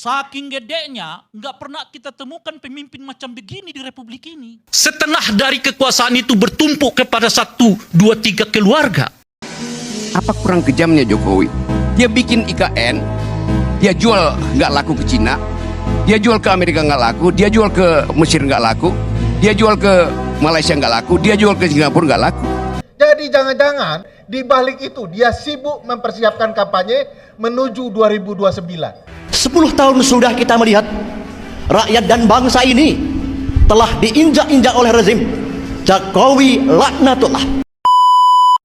Saking gedenya, nggak pernah kita temukan pemimpin macam begini di Republik ini. Setengah dari kekuasaan itu bertumpuk kepada 1, 2, 3 keluarga. Apa kurang kejamnya Jokowi? Dia bikin IKN, dia jual nggak laku ke Cina, dia jual ke Amerika nggak laku, dia jual ke Mesir nggak laku, dia jual ke Malaysia nggak laku, dia jual ke Singapura nggak laku. Jadi jangan-jangan di balik itu dia sibuk mempersiapkan kampanye menuju 2029. 10 tahun sudah kita melihat rakyat dan bangsa ini telah diinjak-injak oleh rezim Jokowi laknatullah.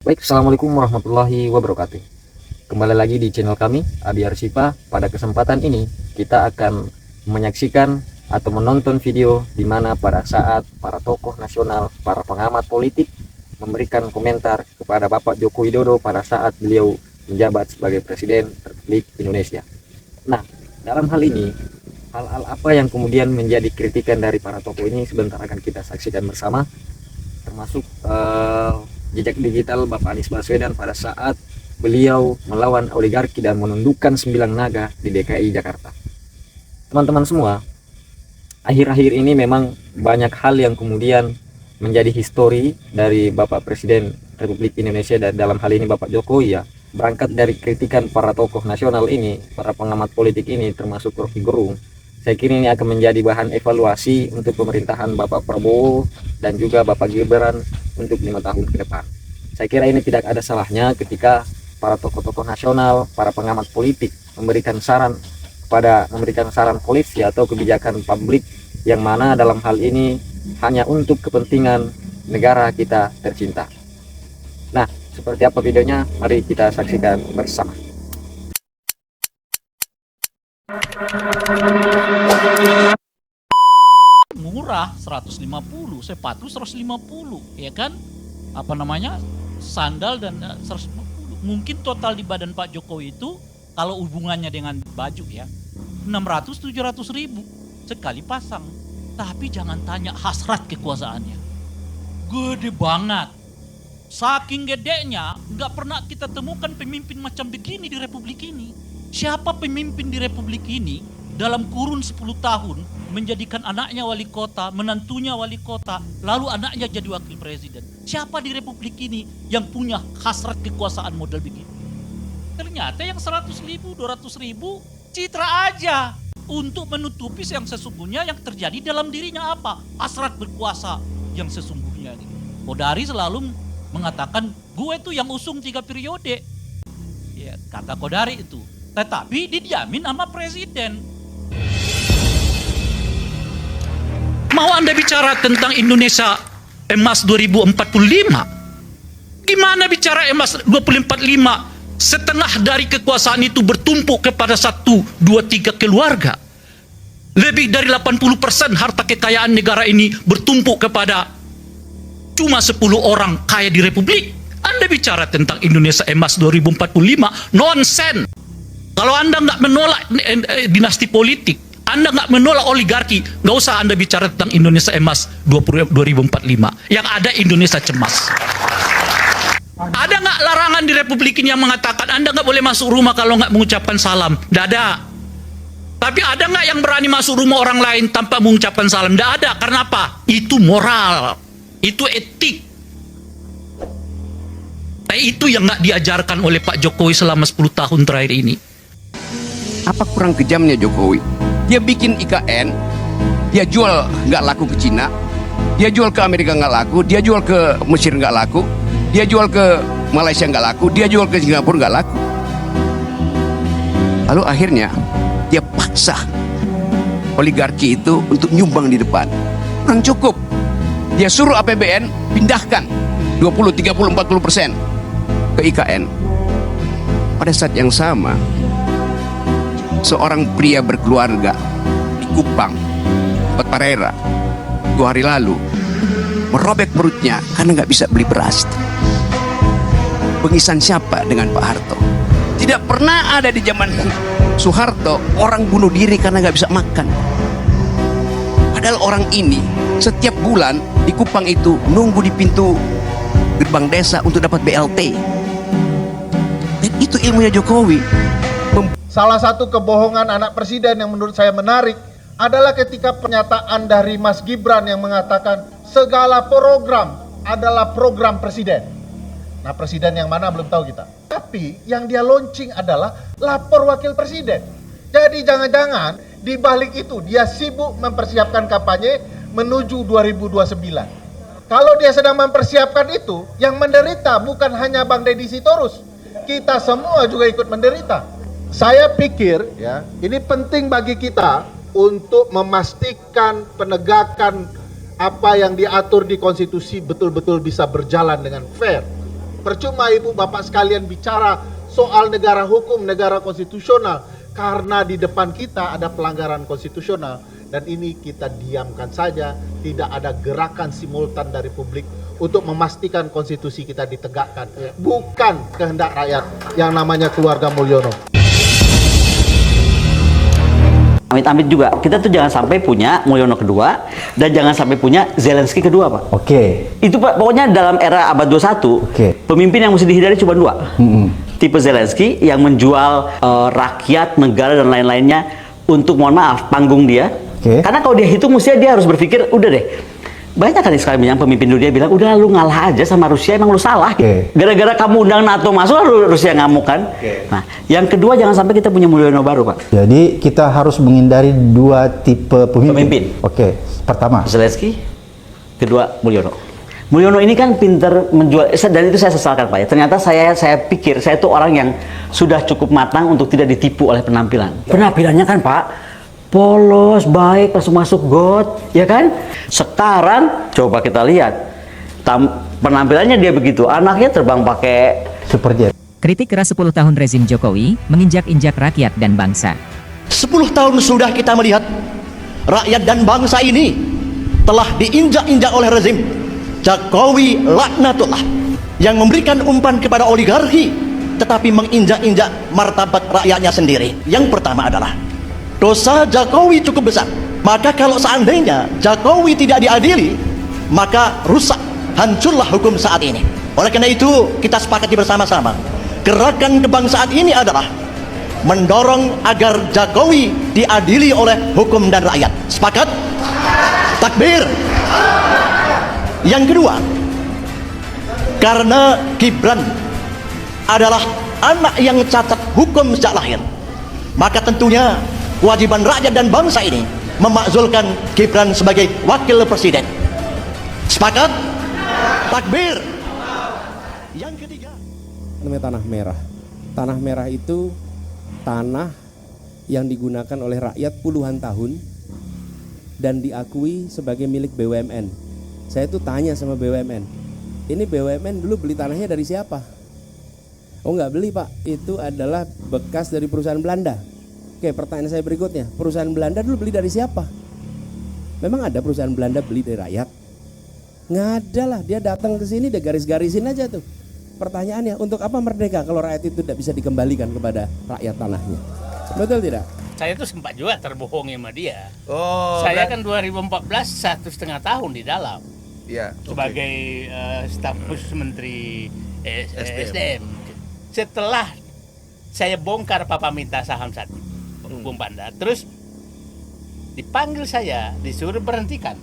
Baik, assalamualaikum warahmatullahi wabarakatuh. Kembali lagi di channel kami Abi Arsipa. Pada kesempatan ini kita akan menyaksikan atau menonton video di mana pada saat para tokoh nasional, para pengamat politik memberikan komentar kepada Bapak Joko Widodo pada saat beliau menjabat sebagai Presiden Republik Indonesia. Nah, dalam hal ini, hal-hal apa yang kemudian menjadi kritikan dari para tokoh ini sebentar akan kita saksikan bersama, termasuk jejak digital Bapak Anies Baswedan pada saat beliau melawan oligarki dan menundukkan 9 naga di DKI Jakarta. Teman-teman semua, akhir-akhir ini memang banyak hal yang kemudian menjadi histori dari Bapak Presiden Republik Indonesia, dan dalam hal ini Bapak Jokowi ya. Berangkat dari kritikan para tokoh nasional ini, para pengamat politik ini, termasuk Rocky Gerung, saya kira ini akan menjadi bahan evaluasi untuk pemerintahan Bapak Prabowo dan juga Bapak Gibran untuk 5 tahun ke depan. Saya kira ini tidak ada salahnya ketika para tokoh-tokoh nasional, para pengamat politik memberikan saran polisi atau kebijakan publik yang mana dalam hal ini hanya untuk kepentingan negara kita tercinta. Nah, seperti apa videonya? Mari kita saksikan bersama. Murah 150, sepatu 150, ya kan? Apa namanya? Sandal dan 150. Mungkin total di badan Pak Jokowi itu kalau hubungannya dengan baju ya 600-700 ribu sekali pasang. Tapi jangan tanya hasrat kekuasaannya. Gede banget. Saking gedenya, nggak pernah kita temukan pemimpin macam begini di Republik ini. Siapa pemimpin di Republik ini dalam kurun 10 tahun menjadikan anaknya wali kota, menantunya wali kota, lalu anaknya jadi wakil presiden? Siapa di Republik ini yang punya hasrat kekuasaan model begini? Ternyata yang 100 ribu, 200 ribu, citra aja untuk menutupi yang sesungguhnya yang terjadi dalam dirinya apa? Hasrat berkuasa yang sesungguhnya. Kodari selalu mengatakan gue tuh yang usung 3 periode, ya kata Kodari itu, tetapi didiamin sama presiden. Mau Anda bicara tentang Indonesia emas 2045? Gimana bicara emas 2045? Setengah dari kekuasaan itu bertumpuk kepada 1, 2, 3 keluarga. Lebih dari 80% harta kekayaan negara ini bertumpuk kepada cuma 10 orang kaya di Republik. Anda bicara tentang Indonesia emas 2045, nonsen. Kalau Anda nggak menolak dinasti politik, Anda nggak menolak oligarki, nggak usah Anda bicara tentang Indonesia emas 2045. Yang ada Indonesia cemas. Ada nggak larangan di Republik ini yang mengatakan Anda nggak boleh masuk rumah kalau nggak mengucapkan salam? Nggak ada. Tapi ada nggak yang berani masuk rumah orang lain tanpa mengucapkan salam? Nggak ada. Karena apa? Itu moral. Itu etik. Nah, itu yang nggak diajarkan oleh Pak Jokowi selama 10 tahun terakhir ini. Apa kurang kejamnya Jokowi? Dia bikin IKN, dia jual nggak laku ke Cina, dia jual ke Amerika nggak laku, dia jual ke Mesir nggak laku, dia jual ke Malaysia nggak laku, dia jual ke Singapura nggak laku. Lalu akhirnya dia paksa oligarki itu untuk nyumbang di depan. Kurang cukup. Dia suruh APBN pindahkan 20, 30, 40% ke IKN. Pada saat yang sama, seorang pria berkeluarga di Kupang, Parera, 2 hari lalu merobek perutnya karena nggak bisa beli beras. Pengisan siapa dengan Pak Harto? Tidak pernah ada di zaman Soeharto orang bunuh diri karena nggak bisa makan. Padahal orang ini setiap bulan di Kupang itu nunggu di pintu gerbang desa untuk dapat BLT. Dan itu ilmunya Jokowi. Salah satu kebohongan anak presiden yang menurut saya menarik adalah ketika pernyataan dari Mas Gibran yang mengatakan segala program adalah program presiden. Nah, presiden yang mana belum tahu kita. Tapi yang dia launching adalah lapor wakil presiden. Jadi jangan-jangan di balik itu dia sibuk mempersiapkan kampanye menuju 2029. Kalau dia sedang mempersiapkan itu, yang menderita bukan hanya Bang Deddy Sitorus, kita semua juga ikut menderita. Saya pikir ya, ini penting bagi kita untuk memastikan penegakan apa yang diatur di konstitusi betul-betul bisa berjalan dengan fair. Percuma ibu bapak sekalian bicara soal negara hukum, negara konstitusional, karena di depan kita ada pelanggaran konstitusional. Dan ini kita diamkan saja, tidak ada gerakan simultan dari publik untuk memastikan konstitusi kita ditegakkan. Bukan kehendak rakyat yang namanya keluarga Mulyono. Amit-amit juga, kita tuh jangan sampai punya Mulyono kedua dan jangan sampai punya Zelensky kedua, Pak. Oke. Itu Pak, pokoknya dalam era abad 21, pemimpin yang mesti dihindari cuma dua. Tipe Zelensky yang menjual rakyat, negara dan lain-lainnya untuk, mohon maaf, panggung dia. Karena kalau dia hitung mestinya dia harus berpikir, udah deh, banyak kali sekali yang pemimpin dunia bilang, udah lu ngalah aja sama Rusia, emang lu salah. Gara-gara kamu undang NATO masuk, lalu Rusia ngamuk kan. Nah, yang kedua jangan sampai kita punya Mulyono baru, Pak. Jadi kita harus menghindari dua tipe pemimpin. Oke. Pertama Zelensky, kedua Mulyono. Mulyono ini kan pinter menjual, dan itu saya sesalkan, Pak ya. Ternyata saya pikir saya itu orang yang sudah cukup matang untuk tidak ditipu oleh penampilan. Penampilannya kan, Pak, polos, baik, langsung masuk got, ya kan? Sekarang coba kita lihat penampilannya dia begitu, anaknya terbang pakai Superjet. Kritik keras 10 tahun rezim Jokowi menginjak-injak rakyat dan bangsa. 10 tahun sudah kita melihat rakyat dan bangsa ini telah diinjak-injak oleh rezim Jokowi laknatullah yang memberikan umpan kepada oligarki tetapi menginjak-injak martabat rakyatnya sendiri. Yang pertama adalah dosa Jokowi cukup besar. Maka kalau seandainya Jokowi tidak diadili, maka rusak, hancurlah hukum saat ini. Oleh karena itu, kita sepakati bersama-sama. Gerakan kebangsaan ini adalah mendorong agar Jokowi diadili oleh hukum dan rakyat. Sepakat? Takbir. Yang kedua, karena Gibran adalah anak yang cacat hukum sejak lahir, maka tentunya kewajiban rakyat dan bangsa ini memakzulkan Gibran sebagai wakil presiden. Sepakat? Takbir. Yang ketiga, namanya tanah merah. Tanah merah itu tanah yang digunakan oleh rakyat puluhan tahun dan diakui sebagai milik BUMN. Saya tuh tanya sama BUMN, ini BUMN dulu beli tanahnya dari siapa? Oh nggak beli, Pak, itu adalah bekas dari perusahaan Belanda. Oke, pertanyaan saya berikutnya, perusahaan Belanda dulu beli dari siapa? Memang ada perusahaan Belanda beli dari rakyat? Nggak ada lah, dia datang ke sini, dia garis-garisin aja tuh. Pertanyaannya, untuk apa merdeka kalau rakyat itu tidak bisa dikembalikan kepada rakyat tanahnya? Betul tidak? Saya tuh sempat juga terbohongi sama dia. Saya kan 2014 1,5 tahun di dalam. Sebagai staf khusus Menteri SDM. Setelah saya bongkar Papa minta saham saat itu, Bung Panda, terus dipanggil saya, disuruh berhentikan.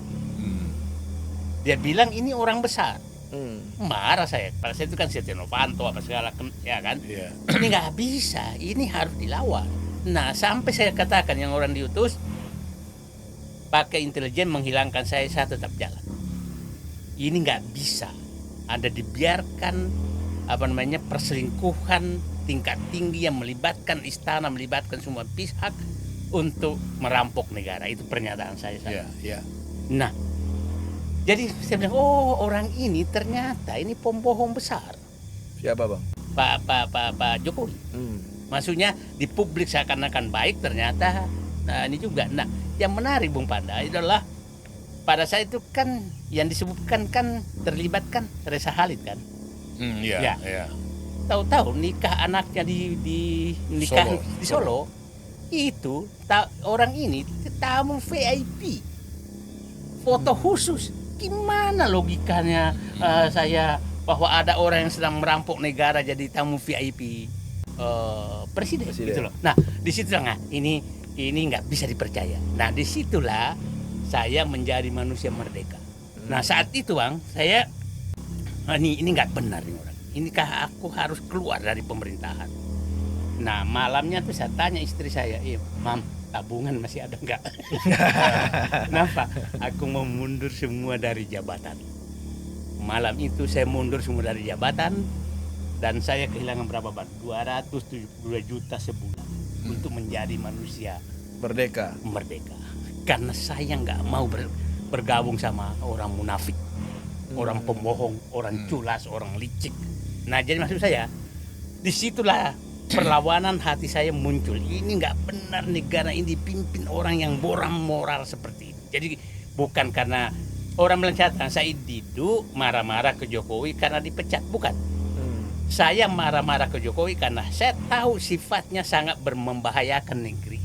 Dia bilang ini orang besar. Marah saya. Pada saya itu kan Setia Novanto apa segala, ya kan? Ini nggak bisa, ini harus dilawan. Nah, sampai saya katakan yang orang diutus pakai intelijen menghilangkan saya tetap jalan. Ini nggak bisa. Ada dibiarkan perselingkuhan tingkat tinggi yang melibatkan istana, melibatkan semua pihak untuk merampok negara. Itu pernyataan saya. Nah, jadi saya bilang, oh orang ini ternyata ini pembohong besar. Siapa, Bang? Pak Jokowi. Maksudnya di publik seakan-akan baik, ternyata ini juga. Nah, yang menarik Bung Panda adalah pada saat itu kan yang disebutkan kan terlibatkan Reza Khalid kan. Tahu-tahu nikah anaknya di Solo. Itu orang ini tamu VIP, foto khusus. Gimana logikanya saya bahwa ada orang yang sedang merampok negara jadi tamu VIP? presiden gitu loh. Nah disitulah ini nggak bisa dipercaya. Nah disitulah saya menjadi manusia merdeka. Nah saat itu Bang, saya ini nggak benar nih orang. Inikah aku harus keluar dari pemerintahan? Nah malamnya tuh saya tanya istri saya, Mam, tabungan masih ada nggak? Kenapa? Aku mau mundur semua dari jabatan. Malam itu saya mundur semua dari jabatan dan saya kehilangan berapa Bang? 272 juta sebulan untuk menjadi manusia merdeka. Karena saya nggak mau bergabung sama orang munafik, orang pembohong, orang culas, orang licik. Nah jadi maksud saya, disitulah perlawanan hati saya muncul. Ini nggak benar negara ini dipimpin orang yang boram moral seperti ini. Jadi bukan karena orang melencatkan saya duduk marah-marah ke Jokowi karena dipecat, bukan. Saya marah-marah ke Jokowi karena saya tahu sifatnya sangat membahayakan negeri